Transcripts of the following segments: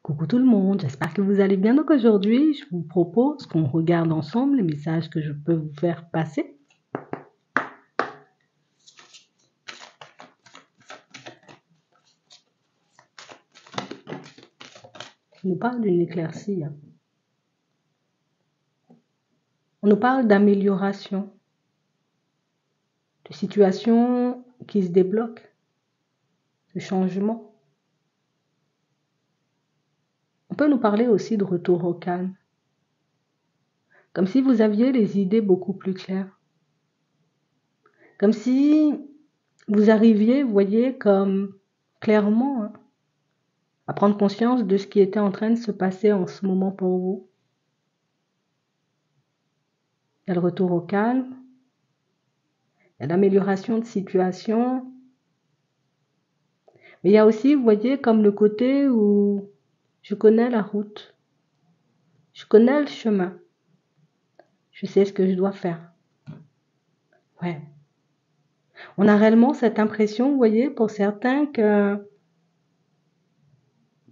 Coucou tout le monde, j'espère que vous allez bien. Donc aujourd'hui, je vous propose qu'on regarde ensemble les messages que je peux vous faire passer. On nous parle d'une éclaircie. On nous parle d'amélioration, de situations qui se débloquent, de changement. On peut nous parler aussi de retour au calme, comme si vous aviez les idées beaucoup plus claires, comme si vous arriviez, vous voyez, comme clairement à prendre conscience de ce qui était en train de se passer en ce moment pour vous. Il y a le retour au calme, il y a l'amélioration de situation, mais il y a aussi, vous voyez, comme le côté où je connais la route, je connais le chemin, je sais ce que je dois faire. Ouais. On a réellement cette impression, vous voyez, pour certains que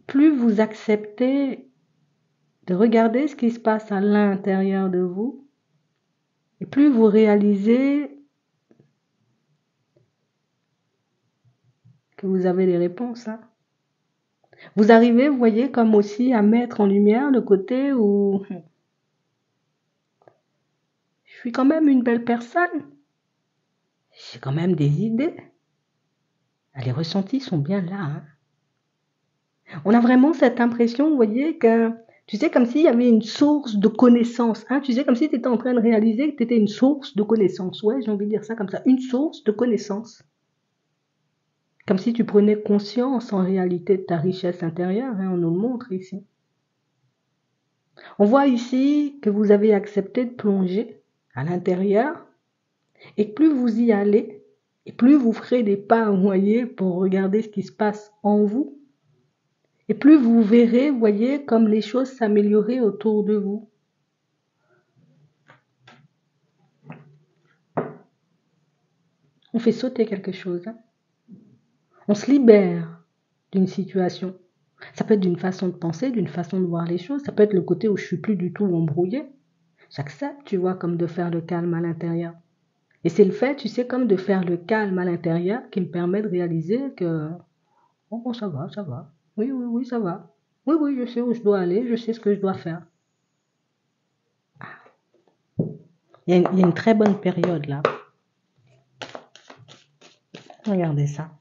plus vous acceptez de regarder ce qui se passe à l'intérieur de vous, et plus vous réalisez que vous avez les réponses. Vous arrivez, vous voyez, comme aussi à mettre en lumière le côté où je suis quand même une belle personne. J'ai quand même des idées. Les ressentis sont bien là. On a vraiment cette impression, vous voyez, que tu sais, comme s'il y avait une source de connaissances. Tu sais, comme si tu étais en train de réaliser que tu étais une source de connaissances. Ouais, j'ai envie de dire ça comme ça. Une source de connaissances. Comme si tu prenais conscience en réalité de ta richesse intérieure. On nous le montre ici. On voit ici que vous avez accepté de plonger à l'intérieur. Et plus vous y allez, et plus vous ferez des pas, vous voyez, pour regarder ce qui se passe en vous, et plus vous verrez, vous voyez, comme les choses s'améliorer autour de vous. On fait sauter quelque chose. On se libère d'une situation. Ça peut être d'une façon de penser, d'une façon de voir les choses. Ça peut être le côté où je suis plus du tout embrouillée. J'accepte, tu vois, comme de faire le calme à l'intérieur. Et c'est le fait, tu sais, comme de faire le calme à l'intérieur qui me permet de réaliser que, oh, ça va, ça va. Oui, ça va. Oui, je sais où je dois aller, je sais ce que je dois faire. Il y a une très bonne période là. Regardez ça.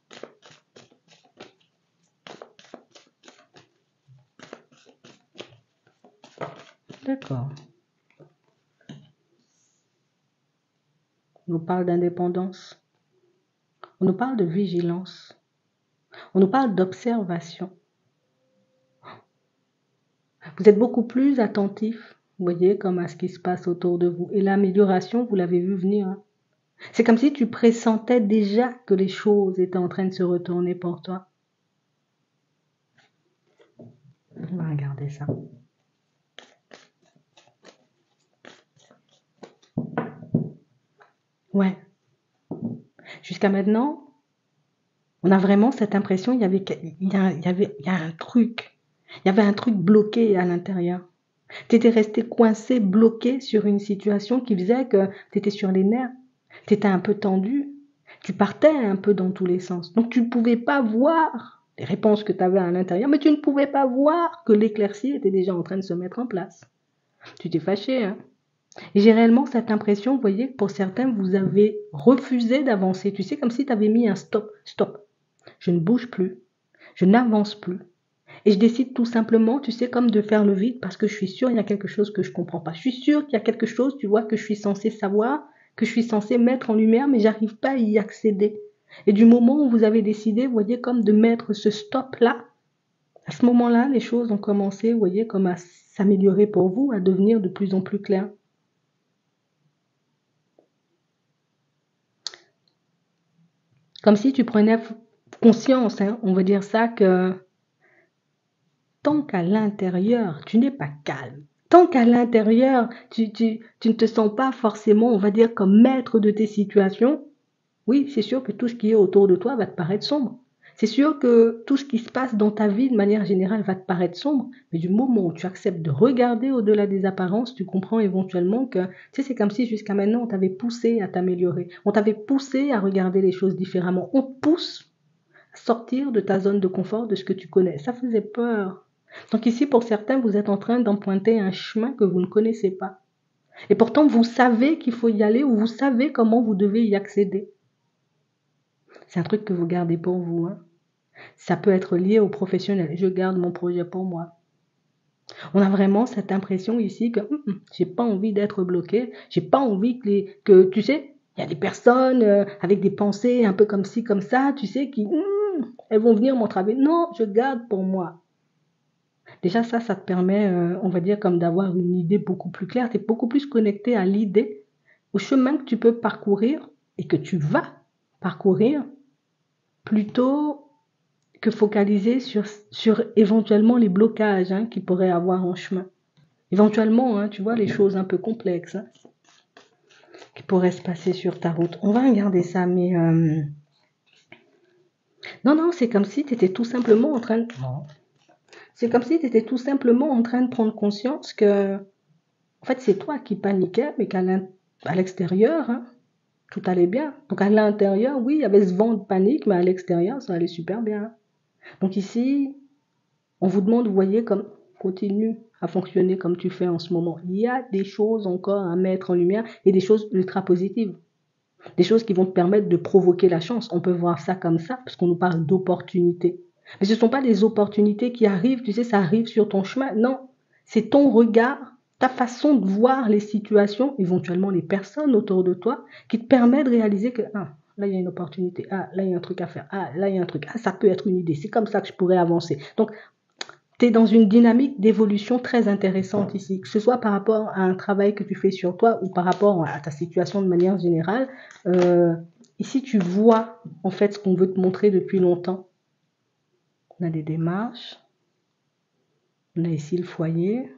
D'accord. On nous parle d'indépendance. On nous parle de vigilance. On nous parle d'observation. Vous êtes beaucoup plus attentif, vous voyez, comme à ce qui se passe autour de vous. Et l'amélioration, vous l'avez vu venir. C'est comme si tu pressentais déjà que les choses étaient en train de se retourner pour toi. On va regarder ça. Ouais. Jusqu'à maintenant, on a vraiment cette impression, il y a un truc. Il y avait un truc bloqué à l'intérieur. Tu étais resté coincé, bloqué sur une situation qui faisait que tu étais sur les nerfs. Tu étais un peu tendu. Tu partais un peu dans tous les sens. Donc tu ne pouvais pas voir les réponses que tu avais à l'intérieur, mais tu ne pouvais pas voir que l'éclaircie était déjà en train de se mettre en place. Tu t'es fâché, Et j'ai réellement cette impression, vous voyez, que pour certains, vous avez refusé d'avancer. Tu sais, comme si tu avais mis un stop. Stop. Je ne bouge plus. Je n'avance plus. Et je décide tout simplement, tu sais, comme de faire le vide parce que je suis sûre qu'il y a quelque chose que je ne comprends pas. Je suis sûre qu'il y a quelque chose, tu vois, que je suis censée savoir, que je suis censée mettre en lumière, mais j'arrive pas à y accéder. Et du moment où vous avez décidé, vous voyez, comme de mettre ce stop-là, à ce moment-là, les choses ont commencé, vous voyez, comme à s'améliorer pour vous, à devenir de plus en plus claires. Comme si tu prenais conscience, on va dire ça, que tant qu'à l'intérieur, tu n'es pas calme, tant qu'à l'intérieur, tu ne te sens pas forcément, on va dire, comme maître de tes situations, oui, c'est sûr que tout ce qui est autour de toi va te paraître sombre. C'est sûr que tout ce qui se passe dans ta vie, de manière générale, va te paraître sombre, mais du moment où tu acceptes de regarder au-delà des apparences, tu comprends éventuellement que, tu sais, c'est comme si jusqu'à maintenant, on t'avait poussé à t'améliorer. On t'avait poussé à regarder les choses différemment. On te pousse à sortir de ta zone de confort, de ce que tu connais. Ça faisait peur. Donc ici, pour certains, vous êtes en train d'emprunter un chemin que vous ne connaissez pas. Et pourtant, vous savez qu'il faut y aller ou vous savez comment vous devez y accéder. C'est un truc que vous gardez pour vous, hein. Ça peut être lié au professionnel. Je garde mon projet pour moi. On a vraiment cette impression ici que j'ai pas envie d'être bloqué. J'ai pas envie que tu sais, il y a des personnes avec des pensées un peu comme ci, comme ça, tu sais, qui elles vont venir m'entraver. Non, je garde pour moi. Déjà ça te permet, on va dire, comme d'avoir une idée beaucoup plus claire. Tu es beaucoup plus connecté à l'idée, au chemin que tu peux parcourir et que tu vas parcourir, plutôt que focaliser sur éventuellement les blocages qu'il pourrait avoir en chemin. Éventuellement, tu vois, les choses un peu complexes qui pourraient se passer sur ta route. On va regarder ça, mais non, c'est comme si tu étais tout simplement en train de... C'est comme si tu étais tout simplement en train de prendre conscience que, en fait, c'est toi qui paniquais, mais qu'à l'extérieur, tout allait bien. Donc à l'intérieur, oui, il y avait ce vent de panique, mais à l'extérieur, ça allait super bien. Donc ici, on vous demande, vous voyez, comme continue à fonctionner comme tu fais en ce moment. Il y a des choses encore à mettre en lumière et des choses ultra positives. Des choses qui vont te permettre de provoquer la chance. On peut voir ça comme ça, parce qu'on nous parle d'opportunités. Mais ce ne sont pas des opportunités qui arrivent, tu sais, ça arrive sur ton chemin. Non, c'est ton regard, ta façon de voir les situations, éventuellement les personnes autour de toi, qui te permet de réaliser que, là, il y a une opportunité. Là, il y a un truc à faire. Là, il y a un truc. Ça peut être une idée. C'est comme ça que je pourrais avancer. Donc, tu es dans une dynamique d'évolution très intéressante ici, que ce soit par rapport à un travail que tu fais sur toi ou par rapport à ta situation de manière générale. Ici, tu vois en fait ce qu'on veut te montrer depuis longtemps. On a des démarches, on a ici le foyer.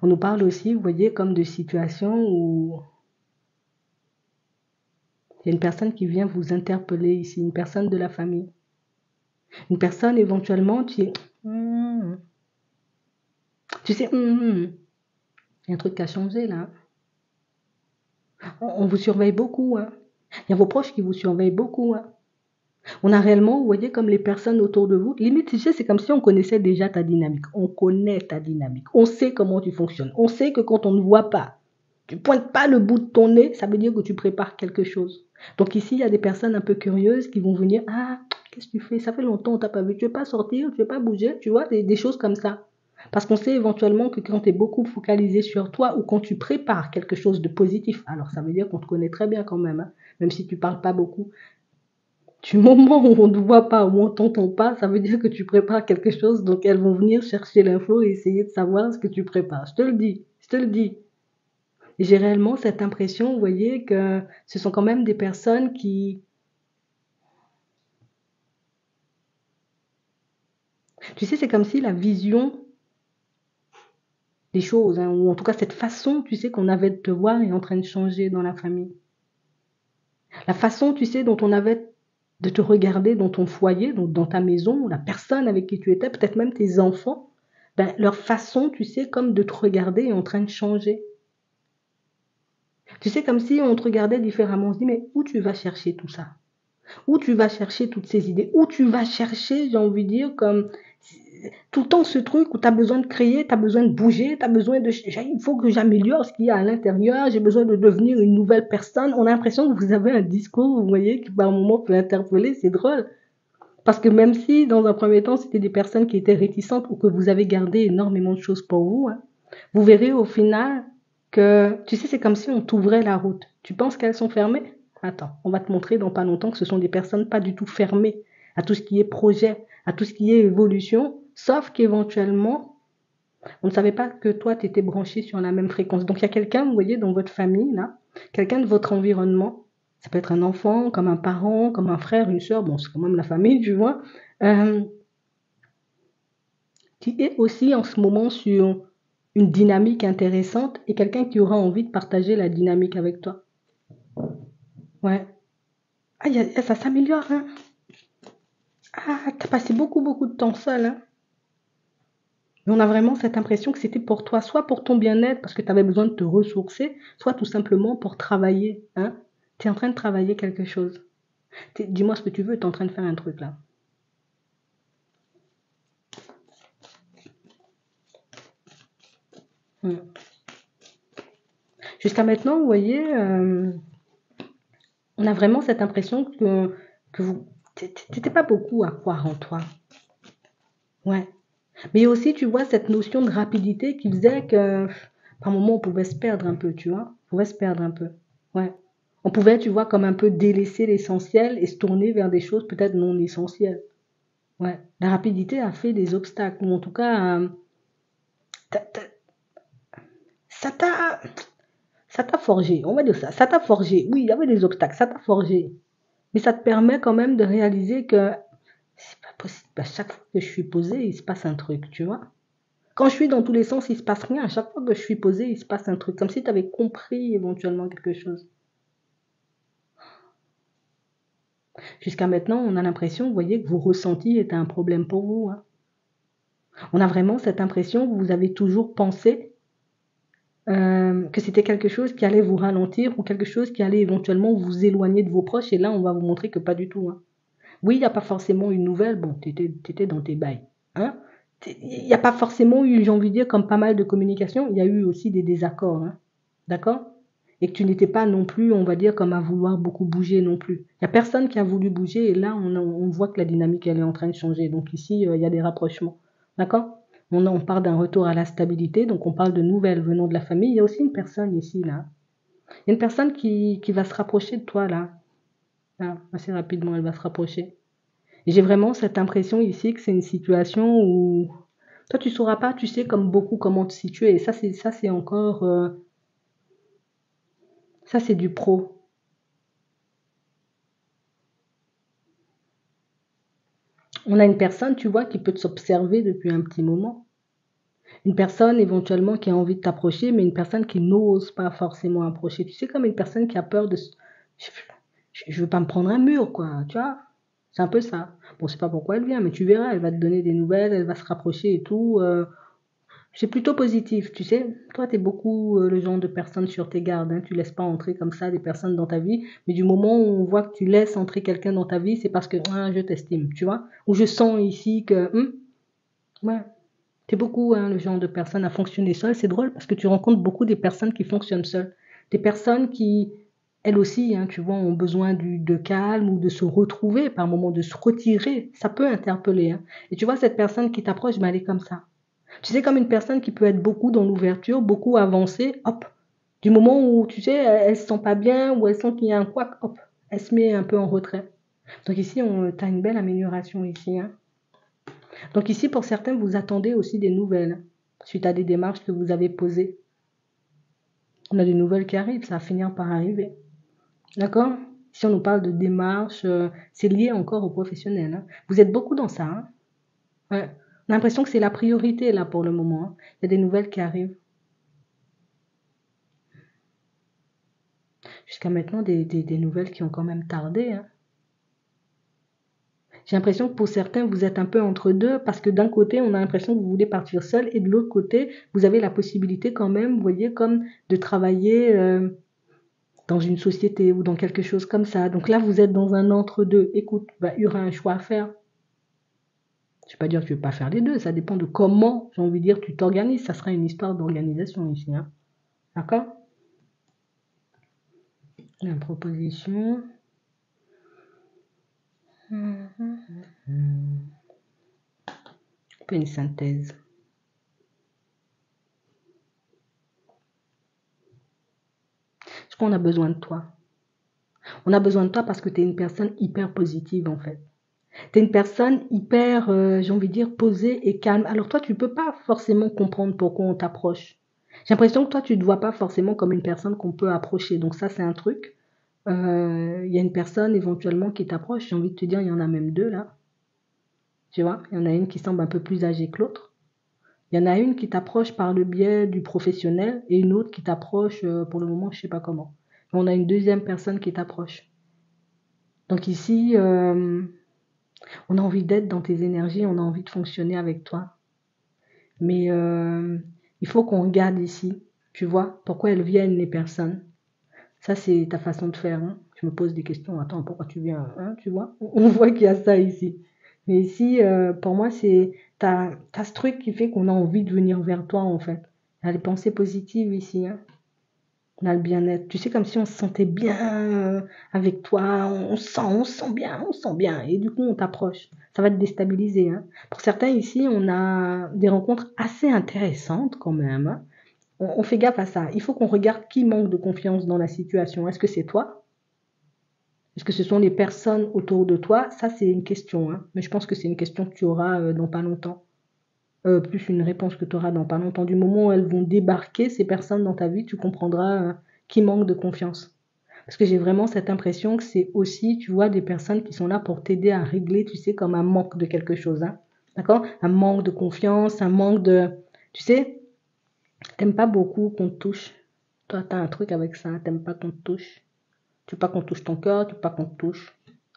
On nous parle aussi, vous voyez, comme de situations où il y a une personne qui vient vous interpeller ici, une personne de la famille. Une personne éventuellement, tu sais, il y a un truc qui a changé là. On vous surveille beaucoup. Il y a vos proches qui vous surveillent beaucoup. On a réellement, vous voyez, comme les personnes autour de vous. Limite, tu sais, c'est comme si on connaissait déjà ta dynamique. On connaît ta dynamique. On sait comment tu fonctionnes. On sait que quand on ne voit pas, tu pointes pas le bout de ton nez, ça veut dire que tu prépares quelque chose. Donc ici, il y a des personnes un peu curieuses qui vont venir. Qu'est-ce que tu fais? Ça fait longtemps, on t'a pas vu. Tu veux pas sortir? Tu veux pas bouger? Tu vois, des choses comme ça. Parce qu'on sait éventuellement que quand tu es beaucoup focalisé sur toi ou quand tu prépares quelque chose de positif, alors ça veut dire qu'on te connaît très bien quand même, même si tu parles pas beaucoup. Du moment où on ne te voit pas, où on t'entend pas, ça veut dire que tu prépares quelque chose, donc elles vont venir chercher l'info et essayer de savoir ce que tu prépares. Je te le dis. Et j'ai réellement cette impression, vous voyez, que ce sont quand même des personnes qui... Tu sais, c'est comme si la vision des choses, ou en tout cas cette façon, tu sais, qu'on avait de te voir est en train de changer dans la famille. La façon, tu sais, dont on avait de te regarder dans ton foyer, dans ta maison, la personne avec qui tu étais, peut-être même tes enfants, leur façon, tu sais, comme de te regarder est en train de changer. Tu sais, comme si on te regardait différemment. On se dit, mais où tu vas chercher tout ça? Où tu vas chercher toutes ces idées? Où tu vas chercher, j'ai envie de dire, comme tout le temps ce truc où tu as besoin de créer, tu as besoin de bouger, tu as besoin de... Il faut que j'améliore ce qu'il y a à l'intérieur, j'ai besoin de devenir une nouvelle personne. On a l'impression que vous avez un discours, vous voyez, qui par moment peut interpeller, c'est drôle. Parce que même si, dans un premier temps, c'était des personnes qui étaient réticentes ou que vous avez gardé énormément de choses pour vous, vous verrez au final que, tu sais, c'est comme si on t'ouvrait la route. Tu penses qu'elles sont fermées? Attends, on va te montrer dans pas longtemps que ce sont des personnes pas du tout fermées à tout ce qui est projet, à tout ce qui est évolution, sauf qu'éventuellement, on ne savait pas que toi, tu étais branché sur la même fréquence. Donc, il y a quelqu'un, vous voyez, dans votre famille, là, quelqu'un de votre environnement, ça peut être un enfant, comme un parent, comme un frère, une soeur, bon, c'est quand même la famille, tu vois, qui est aussi en ce moment sur une dynamique intéressante et quelqu'un qui aura envie de partager la dynamique avec toi. Ouais. Ça s'améliore, Ah, t'as passé beaucoup, beaucoup de temps seul, hein. Mais on a vraiment cette impression que c'était pour toi, soit pour ton bien-être, parce que tu avais besoin de te ressourcer, soit tout simplement pour travailler, hein. Tu es en train de travailler quelque chose. Dis-moi ce que tu veux, tu es en train de faire un truc là. Hmm. Jusqu'à maintenant, vous voyez, on a vraiment cette impression que vous, t'étais pas beaucoup à croire en toi. Ouais. Mais aussi, tu vois, cette notion de rapidité qui faisait que, par moment, on pouvait se perdre un peu, tu vois. On pouvait se perdre un peu. Ouais. On pouvait, tu vois, comme un peu délaisser l'essentiel et se tourner vers des choses peut-être non essentielles. Ouais. La rapidité a fait des obstacles, ou en tout cas, t'as- t'as- ça t'a, ça t'a forgé. On va dire ça. Ça t'a forgé. Oui, il y avait des obstacles. Ça t'a forgé. Mais ça te permet quand même de réaliser que c'est pas possible. À chaque fois que je suis posée, il se passe un truc, tu vois. Quand je suis dans tous les sens, il se passe rien. À chaque fois que je suis posée, il se passe un truc. Comme si tu avais compris éventuellement quelque chose. Jusqu'à maintenant, on a l'impression, vous voyez, que vos ressentis étaient un problème pour vous, hein. On a vraiment cette impression que vous avez toujours pensé que c'était quelque chose qui allait vous ralentir ou quelque chose qui allait éventuellement vous éloigner de vos proches. Et là, on va vous montrer que pas du tout, hein. Oui, il n'y a pas forcément une nouvelle. Bon, tu étais dans tes bails, hein. Il n'y a pas forcément eu, j'ai envie de dire, comme pas mal de communication, il y a eu aussi des désaccords, hein. D'accord? Et que tu n'étais pas non plus, on va dire, comme à vouloir beaucoup bouger non plus. Il n'y a personne qui a voulu bouger et là, on voit que la dynamique, elle est en train de changer. Donc ici, il y a des rapprochements. D'accord? On parle d'un retour à la stabilité, donc on parle de nouvelles venant de la famille. Il y a aussi une personne ici, là. Il y a une personne qui va se rapprocher de toi, là. Là, assez rapidement, elle va se rapprocher. Et j'ai vraiment cette impression ici que c'est une situation où toi, tu sauras pas, tu sais, comme beaucoup, comment te situer. Et ça, c'est encore, ça, c'est du pro. On a une personne, tu vois, qui peut s'observer depuis un petit moment. Une personne éventuellement qui a envie de t'approcher, mais une personne qui n'ose pas forcément approcher. Tu sais, comme une personne qui a peur de... Je veux pas me prendre un mur, quoi, tu vois. C'est un peu ça. Bon, c'est pas pourquoi elle vient, mais tu verras, elle va te donner des nouvelles, elle va se rapprocher et tout. C'est plutôt positif, tu sais. Toi, tu es beaucoup le genre de personne sur tes gardes, hein. Tu laisses pas entrer comme ça des personnes dans ta vie. Mais du moment où on voit que tu laisses entrer quelqu'un dans ta vie, c'est parce que ah, je t'estime, tu vois. Ou je sens ici que ouais, tu es beaucoup hein, le genre de personne à fonctionner seule. C'est drôle parce que tu rencontres beaucoup des personnes qui fonctionnent seules. Des personnes qui, elles aussi, hein, tu vois, ont besoin de calme ou de se retrouver par moment, de se retirer. Ça peut interpeller, hein. Et tu vois, cette personne qui t'approche, ben, elle est comme ça. Tu sais, comme une personne qui peut être beaucoup dans l'ouverture, beaucoup avancée, hop. Du moment où, tu sais, elle se sent pas bien ou elle sent qu'il y a un couac, hop, elle se met un peu en retrait. Donc ici, tu as une belle amélioration ici, hein. Donc ici, pour certains, vous attendez aussi des nouvelles suite à des démarches que vous avez posées. On a des nouvelles qui arrivent, ça va finir par arriver. D'accord? Si on nous parle de démarches, c'est lié encore au professionnel, hein. Vous êtes beaucoup dans ça, hein. Ouais. On a l'impression que c'est la priorité là pour le moment, hein. Il y a des nouvelles qui arrivent. Jusqu'à maintenant, des nouvelles qui ont quand même tardé, hein. J'ai l'impression que pour certains, vous êtes un peu entre deux parce que d'un côté, on a l'impression que vous voulez partir seul et de l'autre côté, vous avez la possibilité quand même, vous voyez, comme de travailler dans une société ou dans quelque chose comme ça. Donc là, vous êtes dans un entre-deux. Écoute, bah, il y aura un choix à faire. Je ne vais pas dire que tu ne veux pas faire les deux, ça dépend de comment, j'ai envie de dire, tu t'organises. Ça sera une histoire d'organisation ici, hein. D'accord? La proposition. Un peu une synthèse. Je crois qu'on a besoin de toi. On a besoin de toi parce que tu es une personne hyper positive en fait. Tu es une personne hyper, j'ai envie de dire, posée et calme. Alors toi, tu ne peux pas forcément comprendre pourquoi on t'approche. J'ai l'impression que toi, tu ne te vois pas forcément comme une personne qu'on peut approcher. Donc ça, c'est un truc. Il y a une personne éventuellement qui t'approche. J'ai envie de te dire, il y en a même deux là. Tu vois, il y en a une qui semble un peu plus âgée que l'autre. Il y en a une qui t'approche par le biais du professionnel et une autre qui t'approche pour le moment, je ne sais pas comment. On a une deuxième personne qui t'approche. Donc ici, On a envie d'être dans tes énergies, on a envie de fonctionner avec toi. Mais il faut qu'on regarde ici, tu vois, pourquoi elles viennent les personnes. Ça, c'est ta façon de faire. Hein. Je me pose des questions. Attends, pourquoi tu viens hein, tu vois on voit qu'il y a ça ici. Mais ici, pour moi, c'est t'as ce truc qui fait qu'on a envie de venir vers toi, en fait. Il y a les pensées positives ici. Hein. On a le bien-être. Tu sais, comme si on se sentait bien avec toi. On se sent bien, on se sent bien. Et du coup, on t'approche. Ça va te déstabiliser. Hein. Pour certains ici, on a des rencontres assez intéressantes quand même. Hein. On fait gaffe à ça. Il faut qu'on regarde qui manque de confiance dans la situation. Est-ce que c'est toi? Est-ce que ce sont les personnes autour de toi? Ça, c'est une question. Hein. Mais je pense que c'est une question que tu auras dans pas longtemps. Plus une réponse que tu auras dans pas longtemps. Du moment où elles vont débarquer, ces personnes dans ta vie, tu comprendras qui manque de confiance. Parce que j'ai vraiment cette impression que c'est aussi, tu vois, des personnes qui sont là pour t'aider à régler, tu sais, comme un manque de quelque chose. Hein. D'accord? Un manque de confiance, un manque de... Tu sais, t'aimes pas beaucoup qu'on te touche. Toi, t'as un truc avec ça, t'aimes pas qu'on te touche. Tu veux pas qu'on touche ton cœur, tu veux pas qu'on te touche.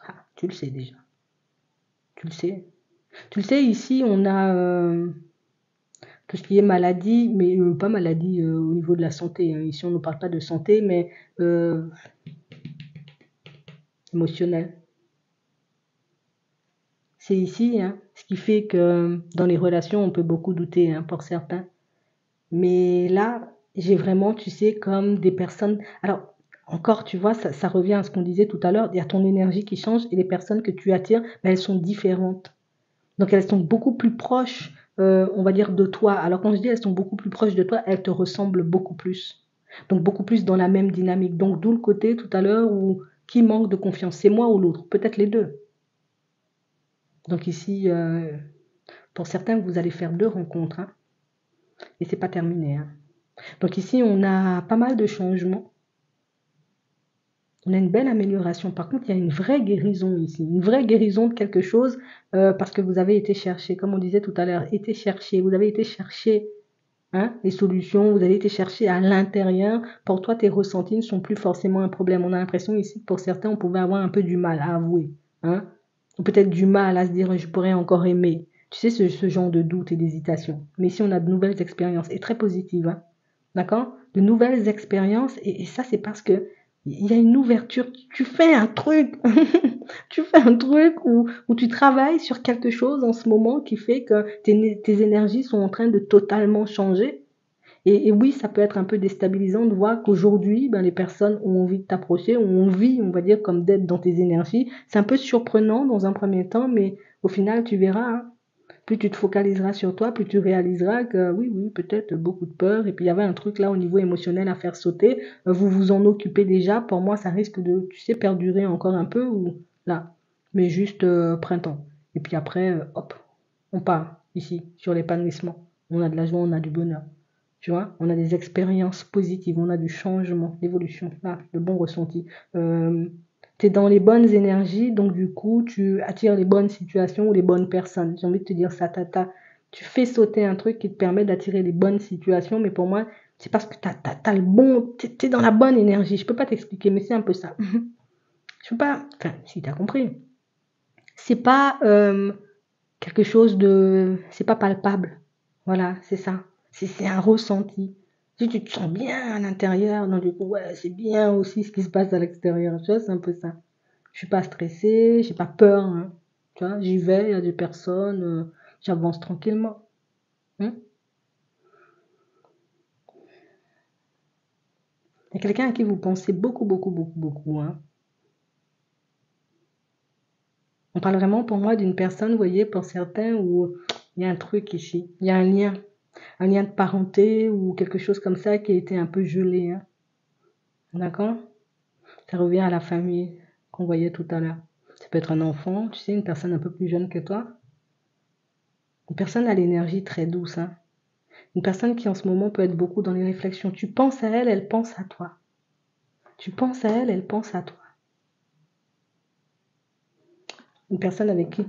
Ah, tu le sais déjà. Tu le sais. Tu le sais, ici, on a tout ce qui est maladie, mais pas maladie au niveau de la santé. Hein. Ici, on ne parle pas de santé, mais émotionnelle. C'est ici, hein, ce qui fait que dans les relations, on peut beaucoup douter hein, pour certains. Mais là, j'ai vraiment, tu sais, comme des personnes... Alors, encore, tu vois, ça revient à ce qu'on disait tout à l'heure. Il y a ton énergie qui change et les personnes que tu attires, ben, elles sont différentes. Donc, elles sont beaucoup plus proches, on va dire, de toi. Alors, quand je dis elles sont beaucoup plus proches de toi, elles te ressemblent beaucoup plus. Donc, beaucoup plus dans la même dynamique. Donc, d'où le côté tout à l'heure où qui manque de confiance, c'est moi ou l'autre, peut-être les deux. Donc, ici, pour certains, vous allez faire deux rencontres. Hein, et c'est pas terminé. Hein. Donc ici, on a pas mal de changements. On a une belle amélioration. Par contre, il y a une vraie guérison ici. Une vraie guérison de quelque chose parce que vous avez été chercher, comme on disait tout à l'heure, été chercher. Vous avez été chercher hein, les solutions. Vous avez été chercher à l'intérieur. Pour toi, tes ressentis ne sont plus forcément un problème. On a l'impression ici que pour certains, on pouvait avoir un peu du mal à avouer. Hein, ou peut-être du mal à se dire, je pourrais encore aimer. Tu sais, ce genre de doute et d'hésitation. Mais ici, on a de nouvelles expériences et très positives. Hein. D'accord? De nouvelles expériences. Et ça, c'est parce que il y a une ouverture. Tu fais un truc. Tu fais un truc où tu travailles sur quelque chose en ce moment qui fait que tes énergies sont en train de totalement changer. Et oui, ça peut être un peu déstabilisant de voir qu'aujourd'hui, ben, les personnes ont envie de t'approcher, ont envie, on va dire, comme d'être dans tes énergies. C'est un peu surprenant dans un premier temps, mais au final, tu verras, hein, plus tu te focaliseras sur toi, plus tu réaliseras que oui, oui, peut-être beaucoup de peur. Et puis il y avait un truc là au niveau émotionnel à faire sauter. Vous vous en occupez déjà. Pour moi, ça risque de, tu sais, perdurer encore un peu ou là, mais juste printemps. Et puis après, hop, on part ici sur l'épanouissement. On a de la joie, on a du bonheur. Tu vois, on a des expériences positives, on a du changement, l'évolution, là, le bon ressenti. Tu es dans les bonnes énergies, donc du coup, tu attires les bonnes situations ou les bonnes personnes. J'ai envie de te dire ça, tu fais sauter un truc qui te permet d'attirer les bonnes situations, mais pour moi, c'est parce que t'as le bon, t'es dans la bonne énergie. Je peux pas t'expliquer, mais c'est un peu ça. Je peux pas, enfin, si t'as compris. C'est pas quelque chose de, c'est pas palpable. Voilà, c'est ça. C'est un ressenti. Si tu te sens bien à l'intérieur, donc du coup, ouais, c'est bien aussi ce qui se passe à l'extérieur. Tu vois, c'est un peu ça. Je suis pas stressée, j'ai pas peur. Hein. Tu vois, j'y vais, il y a des personnes, j'avance tranquillement. Hein. Il y a quelqu'un à qui vous pensez beaucoup, beaucoup, beaucoup, beaucoup. Hein. On parle vraiment pour moi d'une personne, vous voyez, pour certains, où il y a un truc ici. Il y a un lien de parenté ou quelque chose comme ça qui a été un peu gelé. Hein. D'accord? Ça revient à la famille qu'on voyait tout à l'heure. Ça peut être un enfant, tu sais, une personne un peu plus jeune que toi. Une personne à l'énergie très douce. Hein. Une personne qui en ce moment peut être beaucoup dans les réflexions. Tu penses à elle, elle pense à toi. Tu penses à elle, elle pense à toi. Une personne avec qui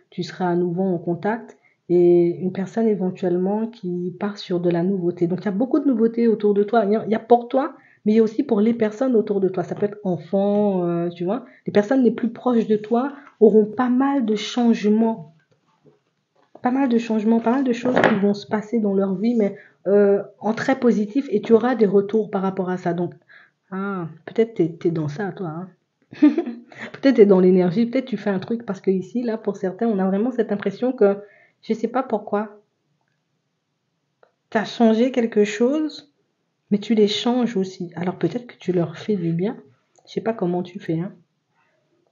tu seras à nouveau en contact et une personne éventuellement qui part sur de la nouveauté. Donc il y a beaucoup de nouveautés autour de toi. Il y a pour toi, mais aussi pour les personnes autour de toi. Ça peut être enfant, tu vois. Les personnes les plus proches de toi auront pas mal de changements, pas mal de changements, pas mal de choses qui vont se passer dans leur vie, mais en très positif, et tu auras des retours par rapport à ça. Donc, peut-être t'es dans ça, toi. Hein. Peut-être t'es dans l'énergie, peut-être tu fais un truc, parce que ici, là, pour certains, on a vraiment cette impression que, je sais pas pourquoi, t'as changé quelque chose, mais tu les changes aussi. Alors peut-être que tu leur fais du bien. Je sais pas comment tu fais, hein.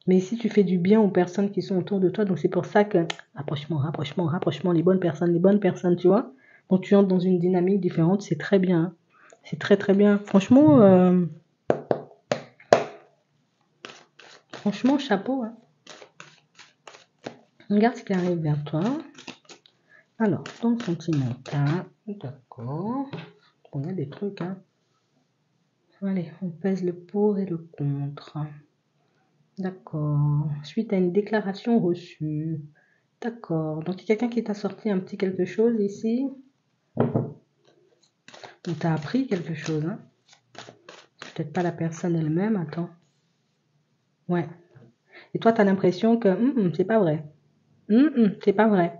Mais ici, tu fais du bien aux personnes qui sont autour de toi. Donc c'est pour ça que rapprochement, rapprochement, rapprochement, les bonnes personnes, tu vois. Donc tu entres dans une dynamique différente, c'est très bien. Hein. C'est très très bien. Franchement, chapeau. Hein. Regarde ce qui arrive vers toi. Alors, dans le sentimental, d'accord. On a des trucs, hein. Allez, on pèse le pour et le contre. D'accord. Suite à une déclaration reçue. D'accord. Donc, il y a quelqu'un qui t'a sorti un petit quelque chose ici. On t'a appris quelque chose, hein. Peut-être pas la personne elle-même, attends. Ouais. Et toi, tu as l'impression que c'est pas vrai. C'est pas vrai.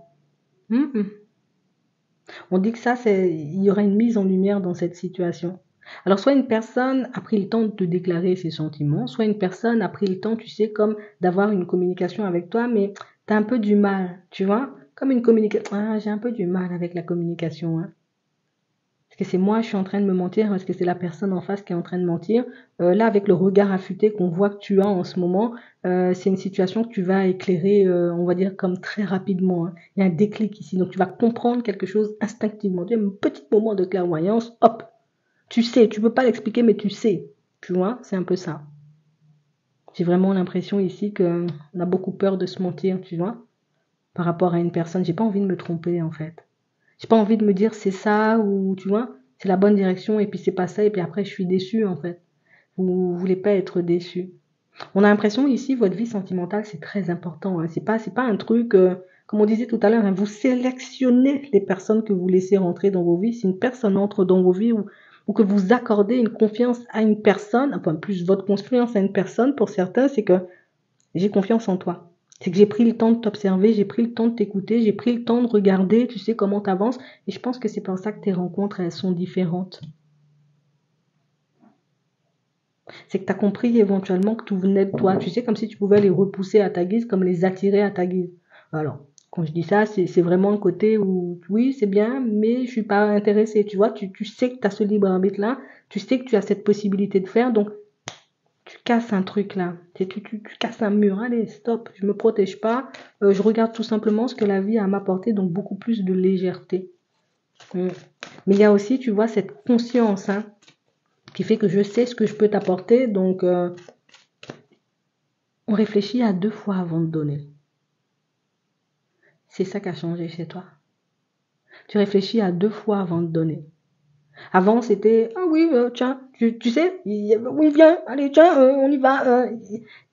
On dit que ça, il y aurait une mise en lumière dans cette situation. Alors, soit une personne a pris le temps de te déclarer ses sentiments, soit une personne a pris le temps, tu sais, comme d'avoir une communication avec toi, mais tu as un peu du mal, tu vois? Comme une communication. Ah, j'ai un peu du mal avec la communication, hein. Est-ce que c'est moi, je suis en train de me mentir? Est-ce que c'est la personne en face qui est en train de mentir? Là, avec le regard affûté qu'on voit que tu as en ce moment, c'est une situation que tu vas éclairer, on va dire, comme très rapidement. Hein. Il y a un déclic ici. Donc, tu vas comprendre quelque chose instinctivement. Tu as un petit moment de clairvoyance, hop, tu sais, tu peux pas l'expliquer, mais tu sais. Tu vois, c'est un peu ça. J'ai vraiment l'impression ici qu'on a beaucoup peur de se mentir, tu vois, par rapport à une personne. J'ai pas envie de me tromper, en fait. J'ai pas envie de me dire c'est ça ou tu vois, c'est la bonne direction et puis c'est pas ça et puis après je suis déçue en fait. Vous voulez pas être déçu. On a l'impression ici votre vie sentimentale c'est très important. Hein. C'est pas un truc comme on disait tout à l'heure. Hein, vous sélectionnez les personnes que vous laissez rentrer dans vos vies. Si une personne entre dans vos vies ou que vous accordez une confiance à une personne, enfin plus votre confiance à une personne pour certains, c'est que j'ai confiance en toi. C'est que j'ai pris le temps de t'observer, j'ai pris le temps de t'écouter, j'ai pris le temps de regarder, tu sais comment t'avances. Et je pense que c'est pour ça que tes rencontres, elles sont différentes. C'est que tu as compris éventuellement que tout venait de toi. Tu sais, comme si tu pouvais les repousser à ta guise, comme les attirer à ta guise. Alors, quand je dis ça, c'est vraiment le côté où, oui, c'est bien, mais je suis pas intéressée. Tu vois, tu sais que tu as ce libre arbitre-là, tu sais que tu as cette possibilité de faire, donc tu casses un truc là, tu casses un mur, allez, stop, je me protège pas, je regarde tout simplement ce que la vie a m'apporté, donc beaucoup plus de légèreté. Mm. Mais il y a aussi, tu vois, cette conscience hein, qui fait que je sais ce que je peux t'apporter, donc on réfléchit à 2 fois avant de donner. C'est ça qui a changé chez toi. Tu réfléchis à 2 fois avant de donner. Avant, c'était ah oui, tiens, tu sais, oui, viens, allez, tiens, on y va.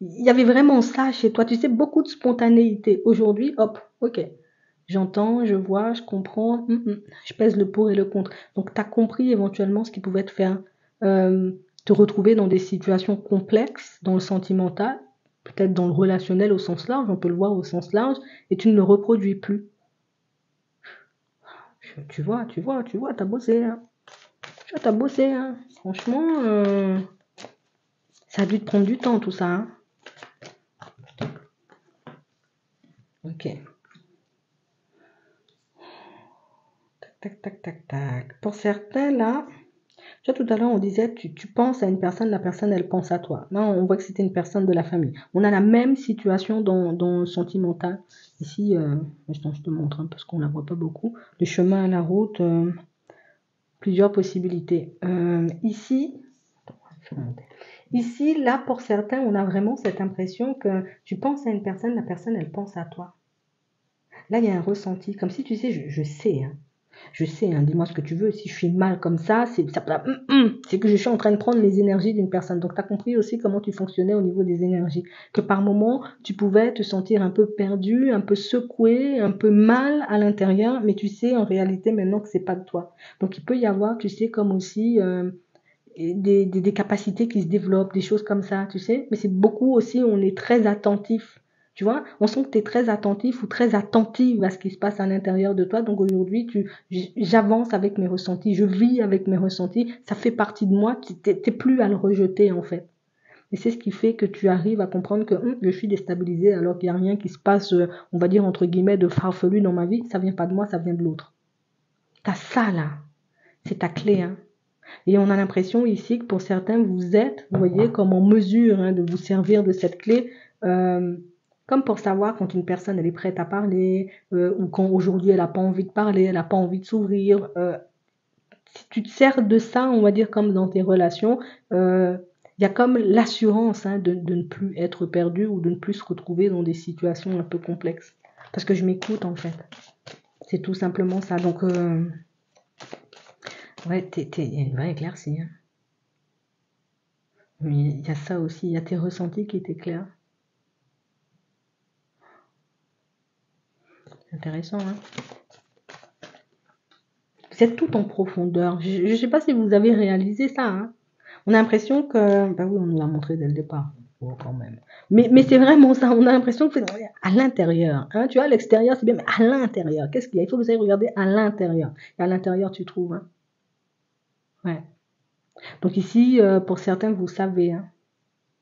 Il y avait vraiment ça chez toi, tu sais, beaucoup de spontanéité. Aujourd'hui, hop, ok, j'entends, je vois, je comprends, je pèse le pour et le contre. Donc, tu as compris éventuellement ce qui pouvait te faire te retrouver dans des situations complexes, dans le sentimental, peut-être dans le relationnel au sens large, on peut le voir au sens large, et tu ne le reproduis plus. Tu vois, t'as bossé, hein. Tu vois, t'as bossé, hein. Franchement, ça a dû te prendre du temps, tout ça, hein. Ok. Tac, tac, tac, tac. Pour certains, là, tu vois, tout à l'heure, on disait, tu penses à une personne, la personne, elle pense à toi. Là, on voit que c'était une personne de la famille. On a la même situation dans le sentimental. Ici, je te montre un peu parce qu'on la voit pas beaucoup. Le chemin à la route, plusieurs possibilités. Ici, là, pour certains, on a vraiment cette impression que tu penses à une personne, la personne, elle pense à toi. Là, il y a un ressenti, comme si tu sais, je sais, hein. Je sais, hein, dis-moi ce que tu veux. Si je suis mal comme ça, c'est que je suis en train de prendre les énergies d'une personne. Donc, tu as compris aussi comment tu fonctionnais au niveau des énergies. Que par moments, tu pouvais te sentir un peu perdu, un peu secoué, un peu mal à l'intérieur, mais tu sais en réalité maintenant que c'est pas de toi. Donc, il peut y avoir, tu sais, comme aussi des capacités qui se développent, des choses comme ça, tu sais. Mais c'est beaucoup aussi, on est très attentif. Tu vois, on sent que tu es très attentif ou très attentive à ce qui se passe à l'intérieur de toi. Donc aujourd'hui, j'avance avec mes ressentis, je vis avec mes ressentis. Ça fait partie de moi. Tu n'es plus à le rejeter en fait. Et c'est ce qui fait que tu arrives à comprendre que je suis déstabilisée alors qu'il n'y a rien qui se passe, on va dire entre guillemets, de farfelu dans ma vie. Ça vient pas de moi, ça vient de l'autre. T'as ça là. C'est ta clé. Hein. Et on a l'impression ici que pour certains, vous êtes, vous voyez, comme en mesure de vous servir de cette clé, comme pour savoir quand une personne elle est prête à parler, ou quand aujourd'hui elle n'a pas envie de parler, elle n'a pas envie de s'ouvrir. Si tu te sers de ça, on va dire comme dans tes relations, il y a comme l'assurance de ne plus être perdu ou de ne plus se retrouver dans des situations un peu complexes. Parce que je m'écoute en fait. C'est tout simplement ça. Donc, ouais, t'es une vraie éclaircie. Hein. Mais il y a ça aussi, il y a tes ressentis qui t'éclairent. Intéressant, hein. Vous êtes tout en profondeur. Je ne sais pas si vous avez réalisé ça. Hein. On a l'impression que... Bah oui, on nous l'a montré dès le départ. Oh, quand même. Mais c'est vraiment ça. On a l'impression que c'est à l'intérieur. Hein. Tu vois, à l'extérieur, c'est bien, mais à l'intérieur. Qu'est-ce qu'il y a? Il faut que vous ayez regarder à l'intérieur. Et à l'intérieur, tu trouves. Hein. Ouais. Donc ici, pour certains, vous savez, hein,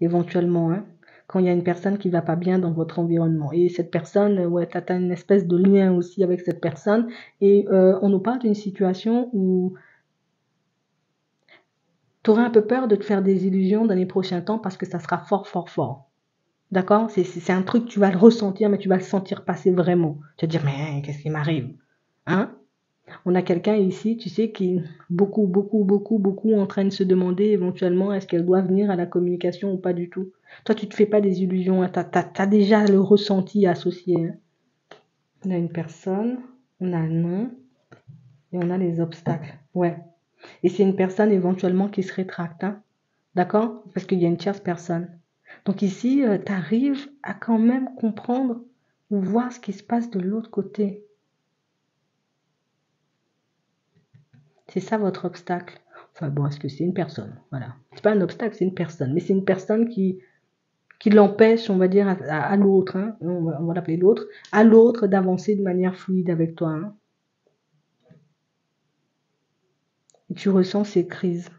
éventuellement, hein, quand il y a une personne qui va pas bien dans votre environnement. Et cette personne, ouais, tu as une espèce de lien aussi avec cette personne. Et on nous parle d'une situation où tu auras un peu peur de te faire des illusions dans les prochains temps parce que ça sera fort, fort, fort. D'accord? C'est un truc, tu vas le ressentir, mais tu vas le sentir passer vraiment. Tu vas te dire, mais qu'est-ce qui m'arrive? Hein? On a quelqu'un ici, tu sais, qui est beaucoup, beaucoup, beaucoup, beaucoup en train de se demander éventuellement est-ce qu'elle doit venir à la communication ou pas du tout. Toi, tu te fais pas des illusions, hein, t'as déjà le ressenti associé. Hein. On a une personne, on a un nom et on a les obstacles. Ouais. Et c'est une personne éventuellement qui se rétracte. Hein. D'accord? Parce qu'il y a une tierce personne. Donc ici, tu arrives à quand même comprendre ou voir ce qui se passe de l'autre côté. C'est ça votre obstacle. Enfin bon, est-ce que c'est une personne? Voilà. C'est pas un obstacle, c'est une personne. Mais c'est une personne qui l'empêche, on va dire, à l'autre, hein, on va l'appeler l'autre, à l'autre d'avancer de manière fluide avec toi. Hein. Et tu ressens ces crises.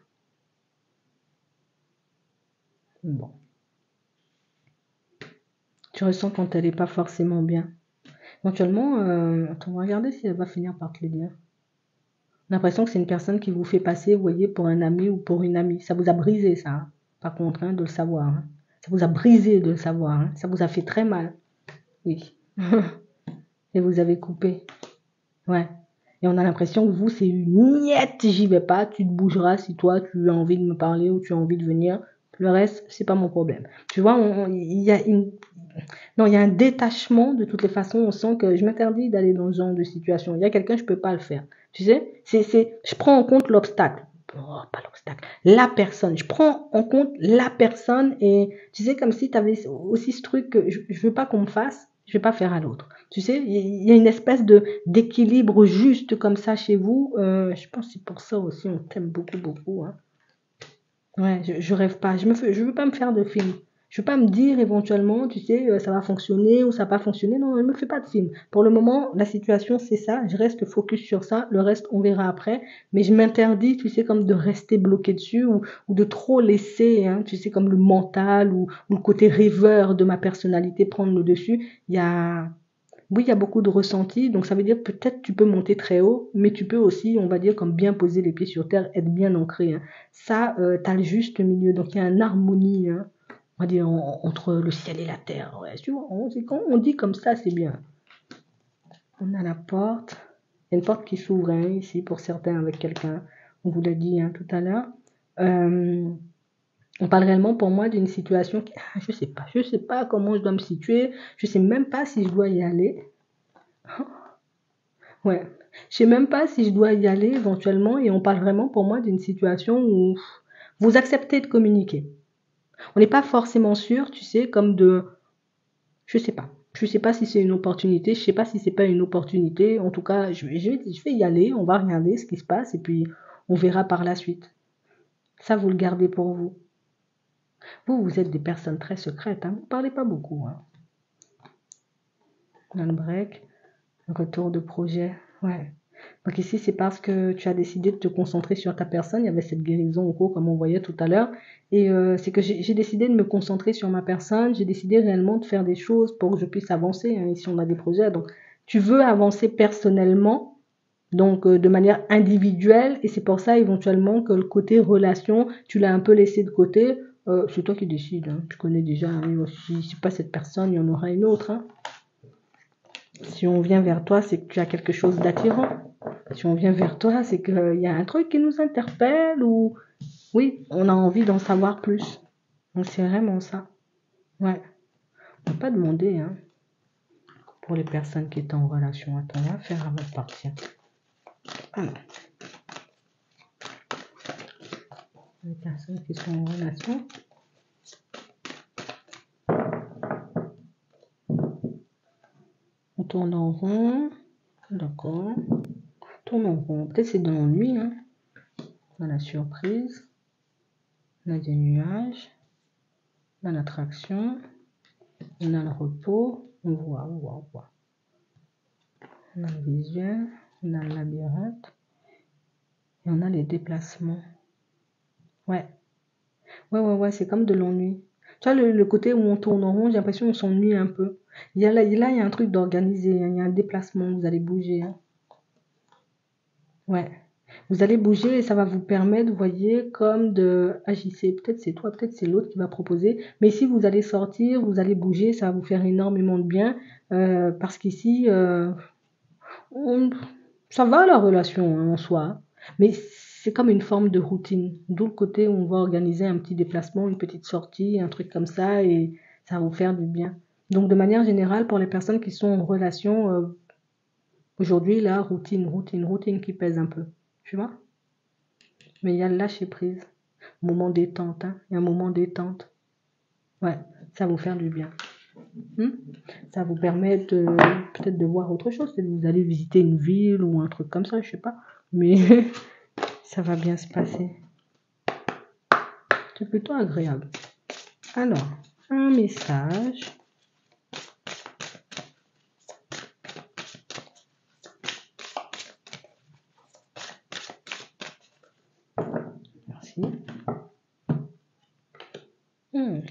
Bon. Tu ressens quand elle n'est pas forcément bien. Éventuellement, attends, on va regarder si elle va finir par te le dire. On a l'impression que c'est une personne qui vous fait passer, vous voyez, pour un ami ou pour une amie. Ça vous a brisé, ça, hein, par contre, hein, de le savoir. Hein. Ça vous a brisé de le savoir. Hein. Ça vous a fait très mal. Oui. Et vous avez coupé. Ouais. Et on a l'impression que vous, c'est une niette, j'y vais pas, tu te bougeras si toi, tu as envie de me parler ou tu as envie de venir. Le reste, c'est pas mon problème. Tu vois, il y a non, il y a un détachement de toutes les façons. On sent que je m'interdis d'aller dans ce genre de situation. Il y a quelqu'un, je peux pas le faire. Tu sais, je prends en compte l'obstacle. Oh, pas l'obstacle. La personne. Je prends en compte la personne et tu sais, comme si tu avais aussi ce truc que je veux pas qu'on me fasse, je vais pas faire à l'autre. Tu sais, il y a une espèce d'équilibre juste comme ça chez vous. Je pense que c'est pour ça aussi, on t'aime beaucoup, beaucoup. Hein. Ouais, je rêve pas. Je veux pas me faire de film. Je veux pas me dire éventuellement, tu sais, ça va fonctionner ou ça va pas fonctionner. Non, je me fais pas de film. Pour le moment, la situation, c'est ça. Je reste focus sur ça. Le reste, on verra après. Mais je m'interdis, tu sais, comme de rester bloqué dessus ou de trop laisser, hein, tu sais, comme le mental ou le côté rêveur de ma personnalité prendre le dessus. Oui, il y a beaucoup de ressentis, donc ça veut dire peut-être tu peux monter très haut, mais tu peux aussi, on va dire, comme bien poser les pieds sur terre, être bien ancré. Hein. Ça, tu as le juste milieu, donc il y a une harmonie, hein, on va dire, entre le ciel et la terre. Ouais, tu vois, quand on dit comme ça, c'est bien. On a la porte, il y a une porte qui s'ouvre hein, ici pour certains avec quelqu'un, on vous l'a dit hein, tout à l'heure. On parle réellement pour moi d'une situation qui, je sais pas comment je dois me situer, je sais même pas si je dois y aller. Ouais, je sais même pas si je dois y aller éventuellement et on parle vraiment pour moi d'une situation où vous acceptez de communiquer. On n'est pas forcément sûr, tu sais, comme de, je sais pas. Je sais pas si c'est une opportunité, je sais pas si c'est pas une opportunité. En tout cas, je vais y aller, on va regarder ce qui se passe et puis on verra par la suite. Ça, vous le gardez pour vous. Vous êtes des personnes très secrètes, hein. Vous ne parlez pas beaucoup, hein. Dans le break, retour de projet, ouais. Donc ici, c'est parce que tu as décidé de te concentrer sur ta personne. Il y avait cette guérison au cours, comme on voyait tout à l'heure. Et c'est que j'ai décidé de me concentrer sur ma personne. J'ai décidé réellement de faire des choses pour que je puisse avancer, hein. Ici, on a des projets. Donc, tu veux avancer personnellement, donc de manière individuelle. Et c'est pour ça, éventuellement, que le côté relation, tu l'as un peu laissé de côté. C'est toi qui décides, hein. Tu connais déjà, hein, si c'est pas cette personne, il y en aura une autre, hein. Si on vient vers toi, c'est que tu as quelque chose d'attirant. Si on vient vers toi, c'est qu'il y a un truc qui nous interpelle ou oui, on a envie d'en savoir plus. Donc c'est vraiment ça. Ouais. On ne va pas demander, hein, pour les personnes qui étaient en relation. Attends, on va faire avant de partir. Alors. Les personnes qui sont en relation. On tourne en rond. D'accord. Tourne en rond. Peut-être c'est de l'ennui, hein. On a la surprise. On a des nuages. On a l'attraction. On a le repos. On voit. On a le visuel. On a le labyrinthe. Et on a les déplacements. Ouais, c'est comme de l'ennui. Tu vois, le côté où on tourne en rond, j'ai l'impression qu'on s'ennuie un peu. Il y a un truc d'organisé, hein. Il y a un déplacement, vous allez bouger, hein. Ouais. Vous allez bouger et ça va vous permettre, vous voyez, comme de agissez. Peut-être c'est toi, peut-être c'est l'autre qui va proposer. Mais si vous allez sortir, vous allez bouger, ça va vous faire énormément de bien. Parce qu'ici, ça va la relation, hein, en soi, hein. Mais c'est comme une forme de routine. D'où le côté où on va organiser un petit déplacement, une petite sortie, un truc comme ça, et ça va vous faire du bien. Donc de manière générale, pour les personnes qui sont en relation, aujourd'hui, là, routine qui pèse un peu. Tu vois? Mais il y a le lâcher prise. Moment détente, hein. Il y a un moment détente. Ouais, ça va vous faire du bien. Ça vous permet peut-être de voir autre chose. Peut-être que vous allez visiter une ville ou un truc comme ça, je sais pas. Mais ça va bien se passer. C'est plutôt agréable. Alors, un message. Merci.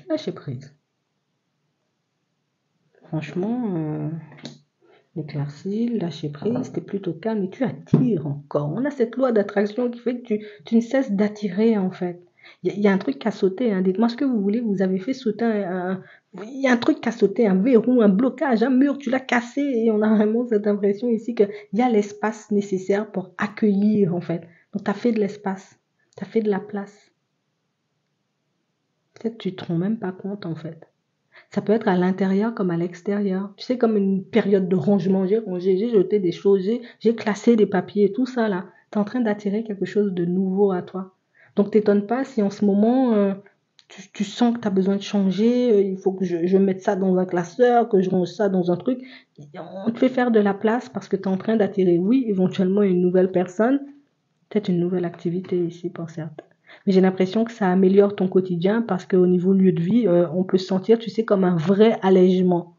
Lâcher prise. Franchement, l'éclaircie, lâcher prise, t'es plutôt calme et tu attires encore. On a cette loi d'attraction qui fait que tu ne cesses d'attirer en fait. Il y a un truc qui a sauté, hein. Dites-moi ce que vous voulez, vous avez fait sauter il y a un truc qui a sauté, un verrou, un blocage, un mur, tu l'as cassé et on a vraiment cette impression ici qu'il y a l'espace nécessaire pour accueillir en fait. Donc tu as fait de l'espace, tu as fait de la place. Peut-être que tu te rends même pas compte en fait. Ça peut être à l'intérieur comme à l'extérieur. Tu sais, comme une période de rangement. J'ai rangé, j'ai jeté des choses, j'ai classé des papiers, tout ça là. Tu es en train d'attirer quelque chose de nouveau à toi. Donc t'étonnes pas si en ce moment, tu sens que tu as besoin de changer, il faut que je mette ça dans un classeur, que je range ça dans un truc. On te fait faire de la place parce que tu es en train d'attirer, oui, éventuellement une nouvelle personne, peut-être une nouvelle activité ici pour certains. Mais j'ai l'impression que ça améliore ton quotidien parce qu'au niveau lieu de vie, on peut se sentir, tu sais, comme un vrai allègement.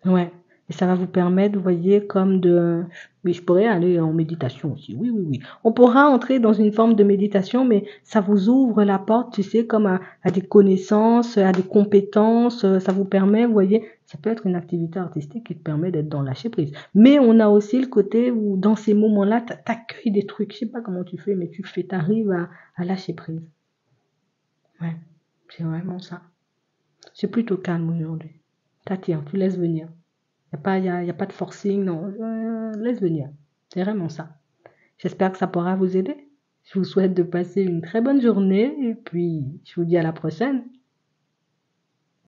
Ouais. Et ça va vous permettre, vous voyez, comme de... Oui, je pourrais aller en méditation aussi. Oui. On pourra entrer dans une forme de méditation, mais ça vous ouvre la porte, tu sais, comme à des connaissances, à des compétences. Ça vous permet, vous voyez, ça peut être une activité artistique qui te permet d'être dans le lâcher prise. Mais on a aussi le côté où, dans ces moments-là, t'accueilles des trucs. Je sais pas comment tu fais, mais t'arrives à lâcher prise. Ouais, c'est vraiment ça. C'est plutôt calme aujourd'hui. T'attires, tu laisses venir. Y a pas de forcing, non. Laisse venir. C'est vraiment ça. J'espère que ça pourra vous aider. Je vous souhaite de passer une très bonne journée et puis je vous dis à la prochaine.